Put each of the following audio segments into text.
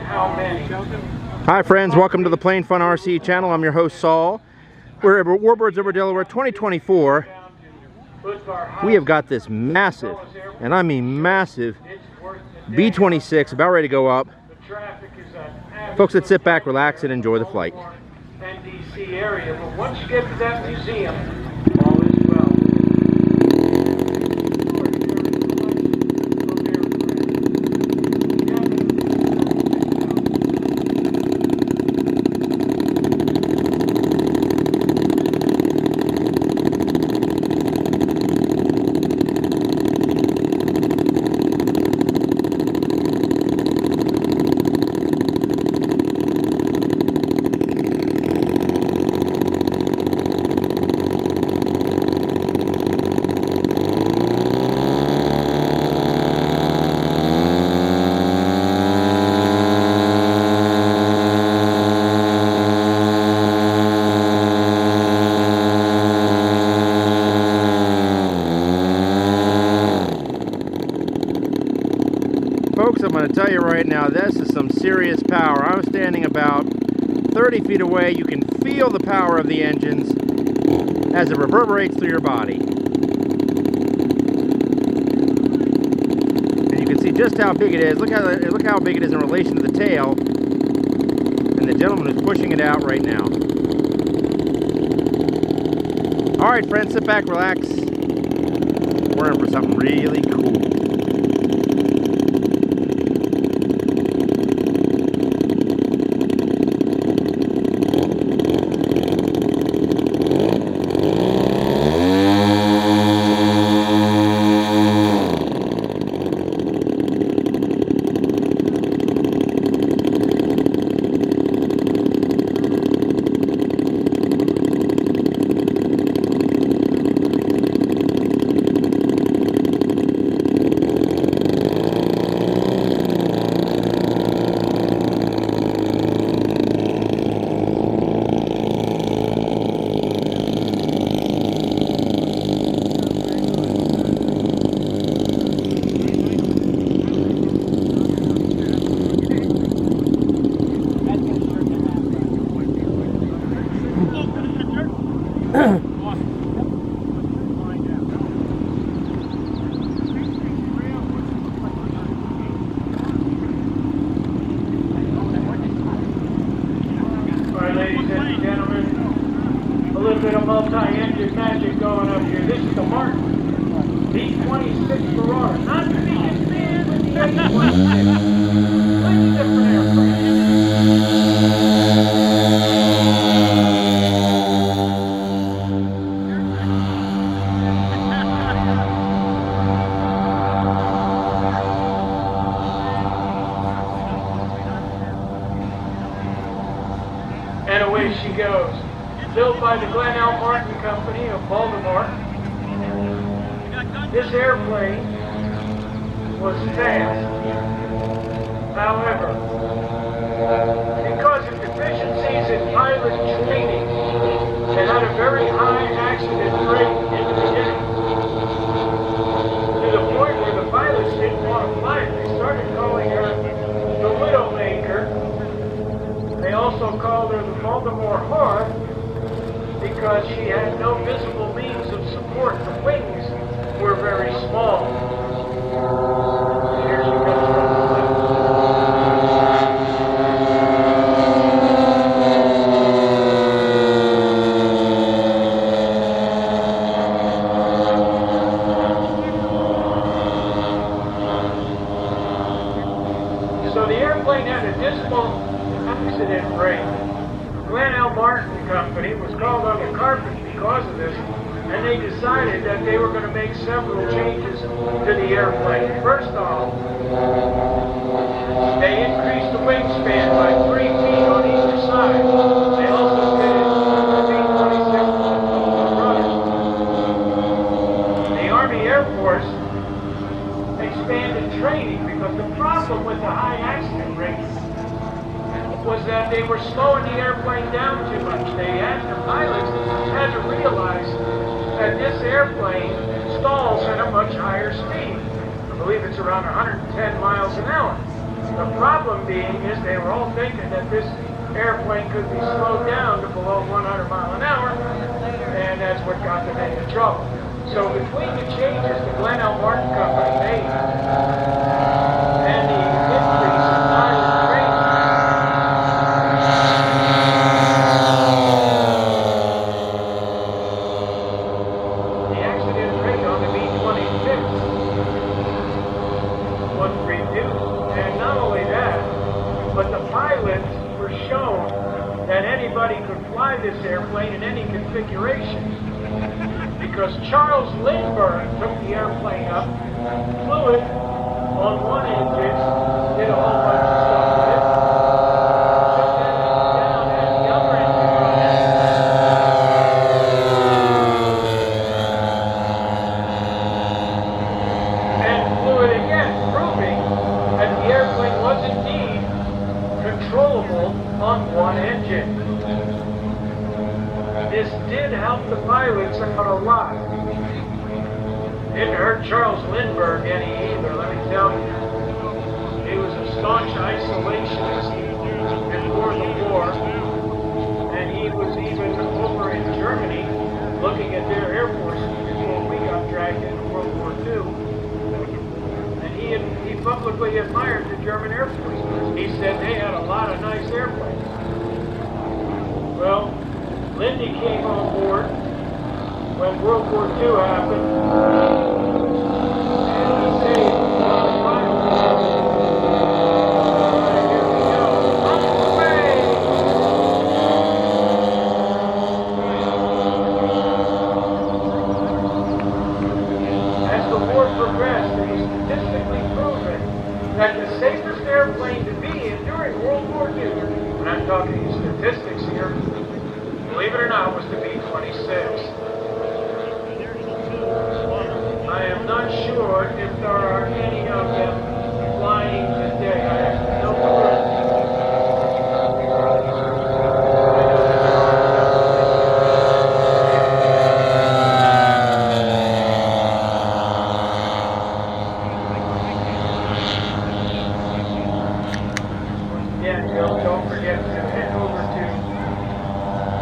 how many. Hi friends, welcome to the Plain Fun RC channel. I'm your host Saul. We're at Warbirds over Delaware 2024. We have got this massive, and I mean massive, B-26 about ready to go up. Folks, let's sit back, relax, and enjoy the flight. DC area, but once you get to that museum, all is well. Folks, I'm going to tell you right now, this is some serious power. I'm standing about 30 feet away. You can feel the power of the engines as it reverberates through your body. And you can see just how big it is. Look how big it is in relation to the tail and the gentleman who's pushing it out right now. All right, friends, sit back, relax. We're in for something really cool. A little bit of multi-engine magic going up here. This is the Martin B-26 Marauder, not the biggest man, but the B-26. Slightly different aircraft. And away she goes. Built by the Glenn L. Martin Company of Baltimore. This airplane was fast. However, because of deficiencies in pilot training, it had a very high accident rate in the beginning. To the point where the pilots didn't want to fly it. They started calling her the Widowmaker. They also called her the Baltimore Whore, because she had no visible means of support. The wings were very small. Here she comes from the left. So the airplane had a dismal accident rate. Glenn L. Martin Company was called on the carpet because of this, and they decided that they were going to make several changes to the airplane. First off, they increased the wingspan by 3 feet on either side. They also fitted the B-26 rudder. The Army Air Force expanded training because the problem with the high accident rate was that they were slowing the airplane down too much. The pilots had to realize that this airplane stalls at a much higher speed. I believe it's around 110 miles an hour. The problem being is they were all thinking that this airplane could be slowed down to below 100 miles an hour, and that's what got them into trouble. So between the changes the Glenn L. Martin Company made and the increase in pilot training, the accident rate on the B-26 was reduced. And not only that, but the pilots were shown that anybody could fly this airplane in any configuration. Because Charles Lindbergh took the airplane up, flew it on one engine, did a whole bunch of stuff with it, took that down, had the other engine running, and flew it again, proving that the airplane was indeed controllable on one engine. This did help the pilots out a lot. Didn't hurt Charles Lindbergh any either, let me tell you. He was a staunch isolationist before the war, and he was even over in Germany looking at their Air Force before we got dragged into World War II. And he publicly admired the German Air Force. He said they had a lot of nice airplanes. Well, Lindy came on board when World War II happened, and he saved a lot of pilots. And here we go. Away! As the war progressed, it was statistically proven that the safest airplane to be in during World War II, and I'm talking statistics here, believe it or not, was the B-26. I am not sure if there are any of them flying today. I have no clue. Yeah, don't forget to head over to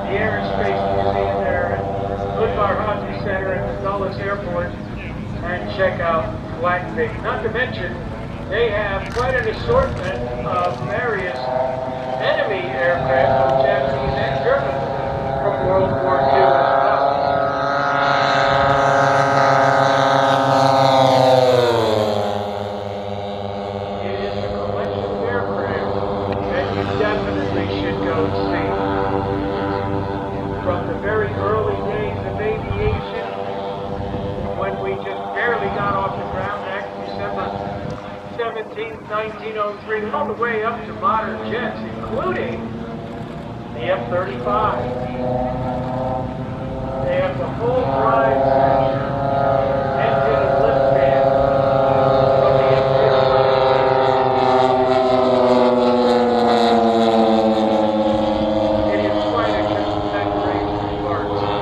the Air and Space Museum there at Lindbergh Center at the Dulles Airport and check out Flag Day. Not to mention, they have quite an assortment of various enemy aircraft, both Japanese and German, from World War II as well. It is a collection of aircraft that you definitely should go see. From the very early days of aviation, when we just barely got off the ground back December 17th, 1903, all the way up to modern jets, including the F-35. They have the full drive section, engine and lift fan from the F-35. It is quite a configuration of parts.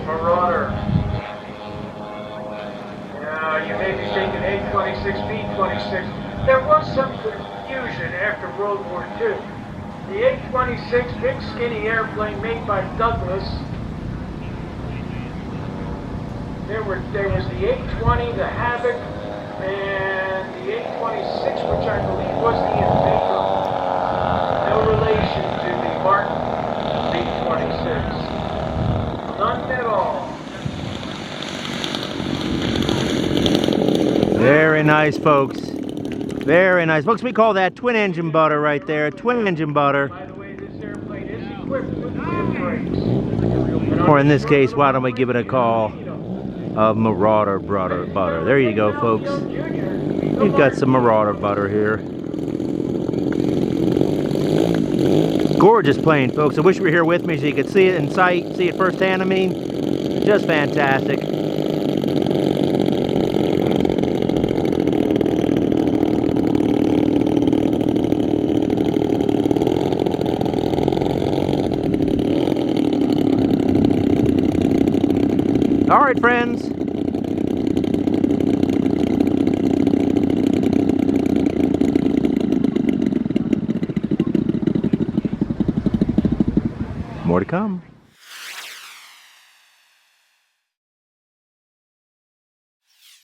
Marauder. You may be thinking A-26, B-26. There was some confusion after World War II. The A-26, big skinny airplane made by Douglas. There was the A-20, the Havoc, and the A-26, which I believe was the Invader. No relation to the Martin B-26. None at all. Very nice, folks. Very nice. Folks, we call that twin engine butter right there. Twin engine butter. By the way, this airplane is equipped with disc brakes. Or in this case, why don't we give it a call of Marauder butter. There you go, folks. We've got some Marauder butter here. Gorgeous plane, folks. I wish you were here with me so you could see it in sight, see it firsthand. I mean, just fantastic. All right, friends. More to come.